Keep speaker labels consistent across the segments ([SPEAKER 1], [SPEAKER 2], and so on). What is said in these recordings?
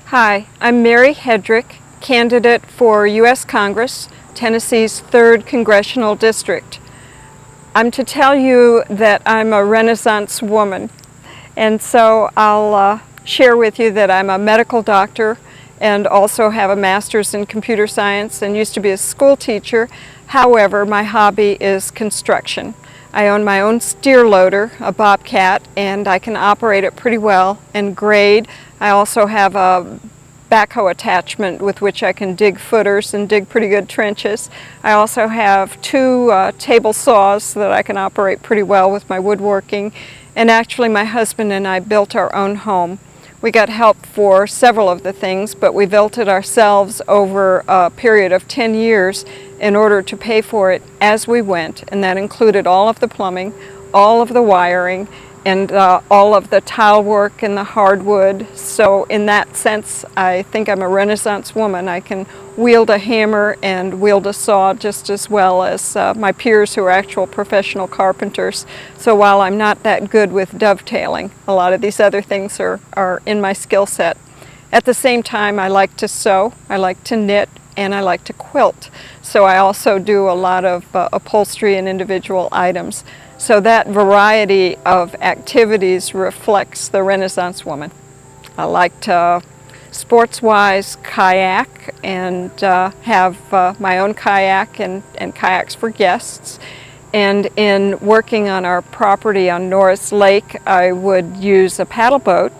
[SPEAKER 1] Hi, I'm Mary Hedrick, candidate for U.S. Congress, Tennessee's 3rd Congressional District. I'm to tell you that I'm a Renaissance woman, and so I'll share with you that I'm a medical doctor and also have a master's in computer science and used to be a school teacher. However, my hobby is construction. I own my own steer loader, a Bobcat, and I can operate it pretty well and grade. I also have a backhoe attachment with which I can dig footers and dig pretty good trenches. I also have 2 table saws that I can operate pretty well with my woodworking. And actually my husband and I built our own home. We got help for several of the things, but we built it ourselves over a period of 10 years in order to pay for it as we went, and that included all of the plumbing, all of the wiring, and all of the tile work and the hardwood. So in that sense, I think I'm a Renaissance woman. I can wield a hammer and wield a saw just as well as my peers who are actual professional carpenters. So while I'm not that good with dovetailing, a lot of these other things are in my skill set. At the same time, I like to sew, I like to knit, and I like to quilt. So I also do a lot of upholstery and individual items. So that variety of activities reflects the Renaissance woman. I like to, sports-wise, kayak and have my own kayak and kayaks for guests. And in working on our property on Norris Lake, I would use a paddle boat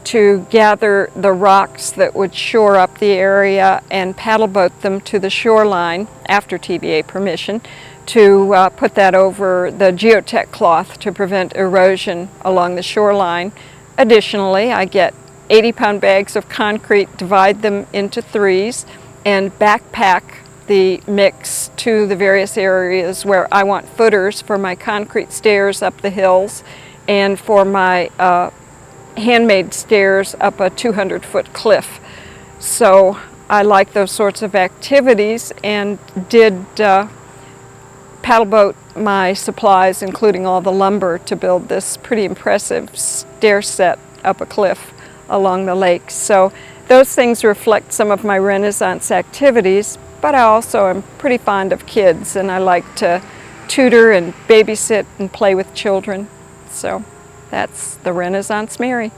[SPEAKER 1] to gather the rocks that would shore up the area and paddle boat them to the shoreline after TVA permission to put that over the geotech cloth to prevent erosion along the shoreline. Additionally, I get 80-pound bags of concrete, divide them into 3s, and backpack the mix to the various areas where I want footers for my concrete stairs up the hills and for my handmade stairs up a 200-foot cliff. So I like those sorts of activities and did paddle boat my supplies, including all the lumber, to build this pretty impressive stair set up a cliff along the lake. So those things reflect some of my Renaissance activities, but I also am pretty fond of kids, and I like to tutor and babysit and play with children. So that's the Renaissance Mary.